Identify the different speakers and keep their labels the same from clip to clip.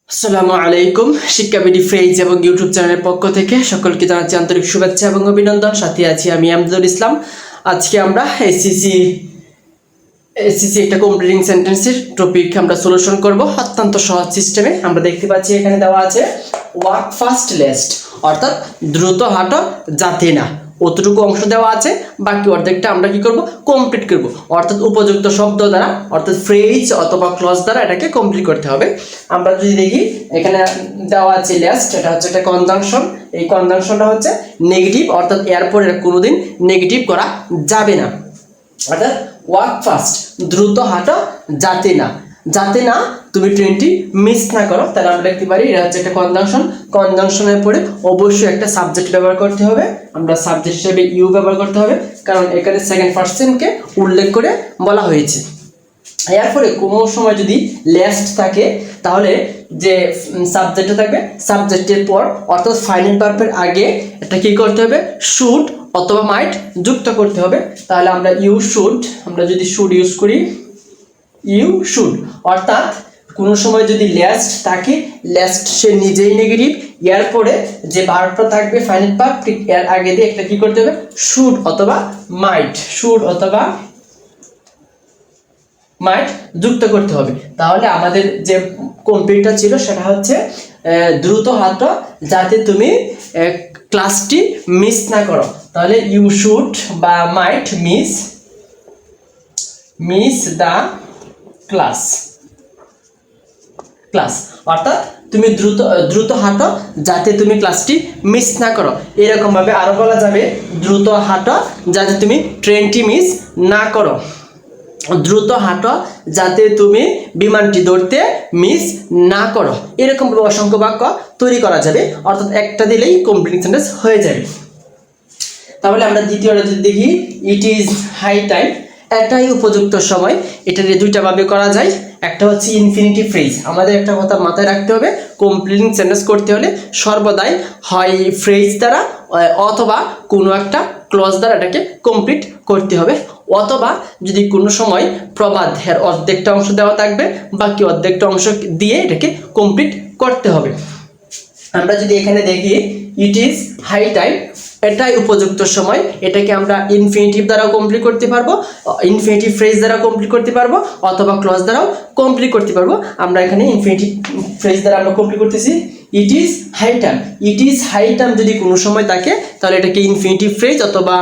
Speaker 1: আসসালামু আলাইকুম। শিক্ষাবিডি ফেজ এবং ইউটিউব চ্যানেলের পক্ষ থেকে সকলকে জানাচ্ছি আন্তরিক শুভেচ্ছা এবং অভিনন্দন। সাথে আছি আমি আমজাদুল ইসলাম। আজকে আমরা এসসিসি একটা কমপ্লিটিং সেন্টেন্সের টপিক আমরা সলিউশন করব অত্যন্ত সহজ সিস্টেমে। আমরা দেখতে পাচ্ছি এখানে দেওয়া আছে ওয়াক ফাস্ট লেস্ট, অর্থাৎ দ্রুত হাঁটো যাতে না, অতটুকু অংশ দেওয়া আছে, বাকি অর্ধেকটা আমরা কি করব, কমপ্লিট করব। অর্থাৎ উপযুক্ত শব্দ দ্বারা, অর্থাৎ ফ্রেজ অথবা ক্লজ দ্বারা এটাকে কমপ্লিট করতে হবে। আমরা যদি দেখি এখানে দেওয়া আছে লেস্ট, এটা হচ্ছে একটা কনজাংশন। এই কনজাংশনটা হচ্ছে নেগেটিভ, অর্থাৎ এরপরে কোনোদিন নেগেটিভ করা যাবে না। অর্থাৎ ওয়াক ফাস্ট, দ্রুত হাঁটো যাতে না, যাতে না তুমি ট্রেনটি মিস না করো। তাহলে আমরা দেখতে পারি এটা হচ্ছে একটা কনজাংশন। কনজাংশনের পরে অবশ্যই একটা সাবজেক্ট ব্যবহার করতে হবে। আমরা সাবজেক্ট হিসেবে ইউ ব্যবহার করতে হবে, কারণ এখানে সেকেন্ড পার্সনকে উল্লেখ করে বলা হয়েছে। এরপরে কোনো সময় যদি লেস্ট থাকে, তাহলে যে সাবজেক্টটা থাকবে, সাবজেক্টের পর অর্থাৎ ফাইনাল ভার্বের আগে এটা কি করতে হবে, শুড অথবা মাইট যুক্ত করতে হবে। তাহলে আমরা ইউ শুড, আমরা যদি শুড ইউজ করি, ইউ শুড, অর্থাৎ কোনো সময় যদি লেস্ট থাকে, লেস্ট সে নিজেই নেগেটিভ, এরপরে যে ভার্বটা থাকবে ফাইনাল ভার্ব, ঠিক এর আগে দিয়ে একটা কি করতে হবে, শুড অথবা মাইট, শুড অথবা মাইট যুক্ত করতে হবে। তাহলে আমাদের যে কমপ্লিটটা ছিল সেটা হচ্ছে দ্রুত হাঁটো যাতে তুমি ক্লাসটি মিস না করো। তাহলে ইউ শুড বা মাইট মিস দ্য ক্লাস, অর্থাৎ তুমি দ্রুত হাঁটো যাতে তুমি ক্লাসটি মিস না করো। এরকম ভাবে আরো বলা যাবে, দ্রুত হাঁটো যাতে তুমি ট্রেনটি মিস না করো, দ্রুত হাঁটো যাতে তুমি বিমানটি ধরতে মিস না করো। এরকম অসংখ্য বাক্য তৈরি করা যাবে, অর্থাৎ একটা দিলেই কমপ্লিট সেন্টেন্স হয়ে যাবে। তাহলে আমরা দ্বিতীয়টা যদি দেখি, ইট ইজ হাই টাইম, এটাই উপযুক্ত সময়। এটা দুইটা ভাবে করা যায়। একটা হচ্ছে ইনফিনিটিভ ফ্রেজ। আমাদের একটা কথা মাথায় রাখতে হবে, কমপ্লিটিং সেন্টেন্স করতে হলে সর্বদাই হয় ফ্রেজ দ্বারা অথবা কোনো একটা ক্লজ দ্বারা এটাকে কমপ্লিট করতে হবে, অথবা যদি কোনো সময় প্রবাদের অর্ধেকটা অংশ দেওয়া থাকবে, বাকি অর্ধেকটা অংশ দিয়ে এটাকে কমপ্লিট করতে হবে। আমরা যদি এখানে দেখি ইট ইজ হাই টাইম, এটাই উপযুক্ত সময়, এটাকে আমরা ইনফিনিটিভ দ্বারাও কমপ্লিট করতে পারবো, ইনফিনিটিভ ফ্রেজ দ্বারা কমপ্লিট করতে পারবো, অথবা ক্লজ দ্বারাও কমপ্লিট করতে পারবো। আমরা এখানে ইনফিনিটিভ ফ্রেজ দ্বারা আমরা কমপ্লিট করতেছি। It is high time, it is high time যদি কোনো সময় থাকে, তাহলে এটাকে ইনফিনিটিভ ফ্রেজ অথবা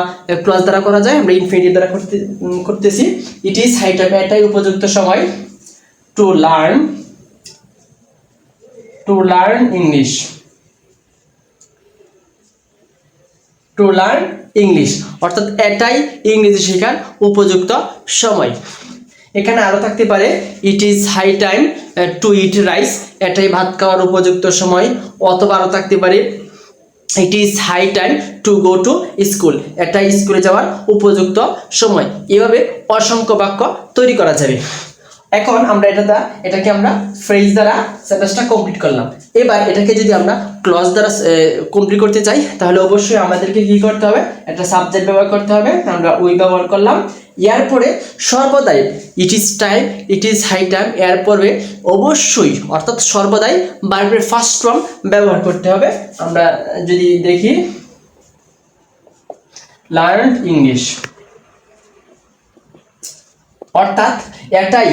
Speaker 1: ক্লজ দ্বারা করা যায়। আমরা ইনফিনিটিভ দ্বারা করতেছি। ইট ইজ হাই টাইম, এটাই উপযুক্ত সময় to learn English, to learn English, অর্থাৎ এটাই ইংরেজি শেখার উপযুক্ত সময়। এখানে আরো থাকতে পারে, it is high time to eat rice, এটাই ভাত খাওয়ার উপযুক্ত সময়। অথবা আরো থাকতে পারে, it is high time to go to school, এটাই স্কুলে যাওয়ার উপযুক্ত সময়। এভাবে অসংখ্য বাক্য তৈরি করা যাবে। এখন আমরা এটাকে আমরা ফ্রেজ দ্বারা সেন্টেন্সটা কমপ্লিট করলাম। এবার এটাকে যদি আমরা ক্লজ দ্বারা কমপ্লিট করতে চাই, তাহলে অবশ্যই আমাদেরকে কি করতে হবে, একটা সাবজেক্ট ব্যবহার করতে হবে। আমরা উই ব্যবহার করলাম। এরপরে সর্বদাই it is time, it is high time, এরপরে অবশ্যই অর্থাৎ সর্বদাই ভার্বের ফার্স্ট ফর্ম ব্যবহার করতে হবে। আমরা যদি দেখি লার্ন ইংলিশ, অর্থাৎ এটাই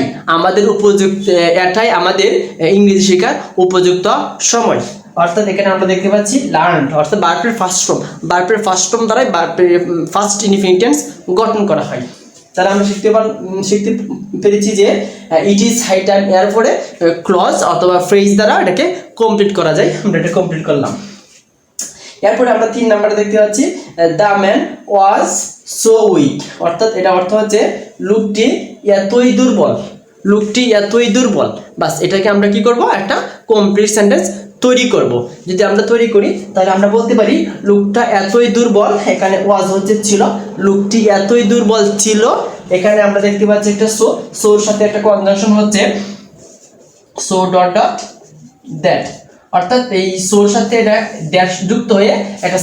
Speaker 1: আমাদের ইংরেজি শেখার উপযুক্ত সময়। অর্থাৎ এখানে আমরা দেখতে পাচ্ছি লার্ন, অর্থাৎ ভার্বের ফার্স্ট ফর্ম দ্বারাই ভার্বের ফার্স্ট ইনফিনিটেন্স গঠন করা হয়। তাহলে আমরা শিখতে পেরেছি যে ইট ইজ হাই টাইম এরপরে ক্লজ অথবা ফ্রেজ দ্বারা এটাকে কমপ্লিট করা যায়। আমরা এটা কমপ্লিট করলাম। এরপরে আমরা 3 নাম্বারে দেখতে পাচ্ছি the man was so weak, অর্থাৎ এটা অর্থ হচ্ছে লোকটি এতই দুর্বল। বাস এটাকে আমরা কি করব, একটা কমপ্লিট সেন্টেন্স তৈরি করব। যদি আমরা তৈরি করি, তাহলে আমরা বলতে পারি লোকটা এতই দুর্বল, এখানে ওয়াজ হচ্ছে ছিল, লোকটি এতই দুর্বল ছিল। এখানে আমরা দেখতে পাচ্ছি একটা সোর সাথে একটা কনজাংশন হচ্ছে সো ডট ডট দ্যাট, অর্থাৎ এই সোর সাথে এটা ড্যাশ যুক্ত হয়ে একটা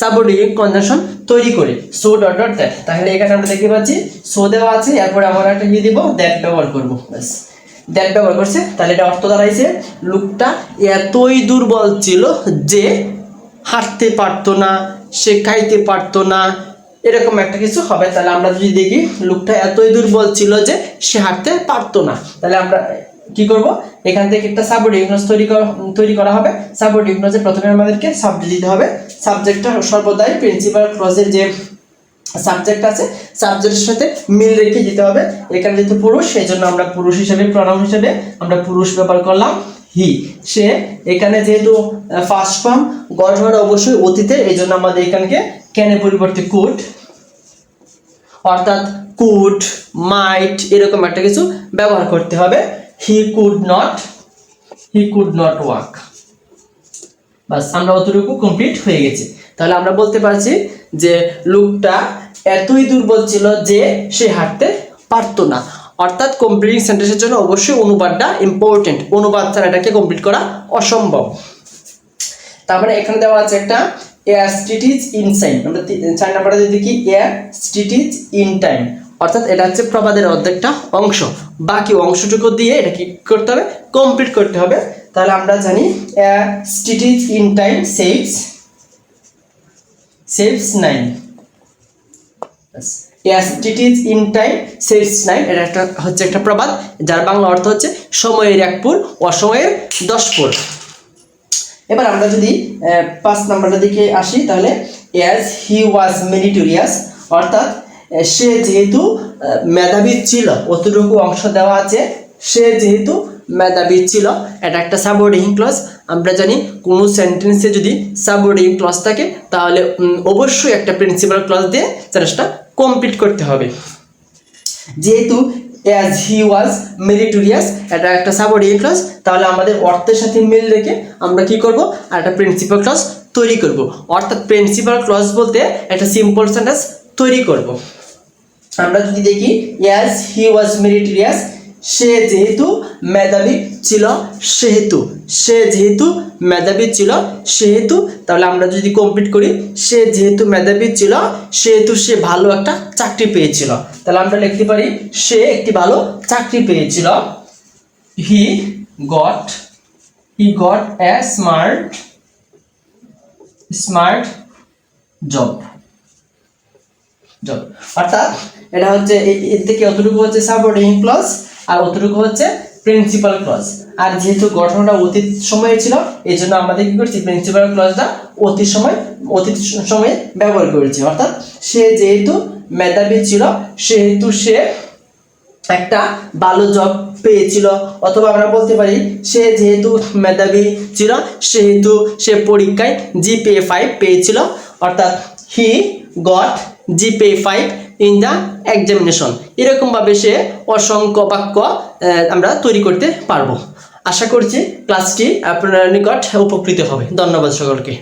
Speaker 1: সাবঅর্ডিনেট কনজাংশন তৈরি করে সো ডট ডট দ্যাট। তাহলে এখানে আমরা দেখতে পাচ্ছি সো দেওয়া আছে, এরপরে আমরা একটা কি দিব, দ্যাট ব্যবহার করব। ব্যাস দ্যাট ব্যবহার করছে, তাহলে এটা অর্থ দাঁড়াইছে লোকটা এতই দুর্বল ছিল যে হাঁটতে পারতো না, সে খাইতে পারতো না, এরকম একটা কিছু হবে। তাহলে আমরা যদি দেখি লোকটা এতই দুর্বল ছিল যে সে হাঁটতে পারতো না, তাহলে আমরা কি করব, এখান থেকে একটা সাবঅর্ডিনেট ক্লজ তৈরি করা হবে। সাবঅর্ডিনেট ক্লজে প্রথমে আমাদেরকে সাবজেক্ট দিতে হবে। সাবজেক্টটা সর্বদাই প্রিন্সিপাল ক্লজের যে সাবজেক্ট আছে সাবজেক্টের সাথে মিল রেখে দিতে হবে। এখানে যেহেতু পুরুষ, সেই জন্য আমরা পুরুষ হিসেবে, প্রনাউন হিসেবে আমরা পুরুষ ব্যবহার করলাম হি। সে এখানে যেহেতু ফার্স্ট ফর্ম, গঠনটা অবশ্যই অতীতের, এই জন্য আমাদের এখানকে ক্যানের পরিবর্তে কুড, অর্থাৎ কুড, মাইট এরকম একটা কিছু ব্যবহার করতে হবে। He could not walk. বাস, আমরা অতটুকু কমপ্লিট হয়ে গেছে। তাহলে আমরা বলতে পারছি যে লোকটা এতই দুর্বল ছিল যে সে হাঁটতে পারতো না। অর্থাৎ কমপ্লিটিং সেন্টেন্সের জন্য অবশ্যই অনুবাদটা ইম্পর্টেন্ট, অনুবাদ ছাড়া এটাকে কমপ্লিট করা অসম্ভব। তারপরে এখানে দেওয়া আছে একটা স্টিটিজ ইন টাইম। আমরা 4 নাম্বারে যদি দেখি স্টিটিজ ইন টাইম, অর্থাৎ এটা হচ্ছে প্রবাদের অর্ধেকটা অংশ, বাকি অংশটুকু দিয়ে এটা কি করতে হবে, কমপ্লিট করতে হবে। তাহলে আমরা জানি stitch in time saves 9. Stitch in time saves 9, এটা একটা হচ্ছে একটা প্রবাদ, যার বাংলা অর্থ হচ্ছে সময়ের 1 পুর অসময়ের 10 পুর। এবার আমরা যদি 5 নাম্বারটা দিকে আসি, তাহলে as he was meritorious, অর্থাৎ সে যেহেতু মেধাবী ছিল, অতটুকু অংশ দেওয়া আছে, সে যেহেতু মেধাবী ছিল, এটা একটা সাবঅর্ডিনেট ক্লজ। আমরা জানি কোনো সেন্টেন্সে যদি সাবঅর্ডিনেট ক্লজ থাকে তাহলে অবশ্যই একটা প্রিন্সিপাল ক্লজ দিয়ে সেন্টেন্সটা কমপ্লিট করতে হবে। যেহেতু as he was meritorious এটা একটা সাবঅর্ডিনেট ক্লজ, তাহলে আমাদের অর্থের সাথে মিল রেখে আমরা কি করব, আর একটা প্রিন্সিপাল ক্লজ তৈরি করব। অর্থাৎ প্রিন্সিপাল ক্লজ বলতে একটা সিম্পল সেন্টেন্স তৈরি করব। আমরা যদি দেখি as he was meritorious, সে যেহেতু মেধাবী ছিল সেহেতু, তাহলে আমরা যদি কমপ্লিট করি, সে যেহেতু মেধাবী ছিল সেহেতু সে ভালো একটা চাকরি পেয়েছিল। তাহলে আমরা লিখতে পারি সে একটি ভালো চাকরি পেয়েছিল। he got a smart job। অর্থাৎ এটা হচ্ছে এর থেকে অতটুকু হচ্ছে সাবঅর্ডিনেট ক্লজ আর অতটুকু হচ্ছে প্রিন্সিপাল ক্লজ। আর যেহেতু গঠনটা অতীত সময়ে ছিল, এই জন্য আমাদের কি করছি, প্রিন্সিপাল ক্লজটা অতীত সময়ে ব্যবহার করেছি। অর্থাৎ সে যেহেতু মেধাবী ছিল সেহেতু সে একটা ভালো জব পেয়েছিল, অথবা আমরা বলতে পারি সে যেহেতু মেধাবী ছিল সেহেতু সে পরীক্ষায় GPA 5 পেয়েছিল। অর্থাৎ he got GPA 5 in the examination. এরকমভাবে সে অসংখ্য বাক্য আমরা তৈরি করতে পারবো। আশা করছি ক্লাসটি আপনার নিকট উপকৃত হবে। ধন্যবাদ সকলকে।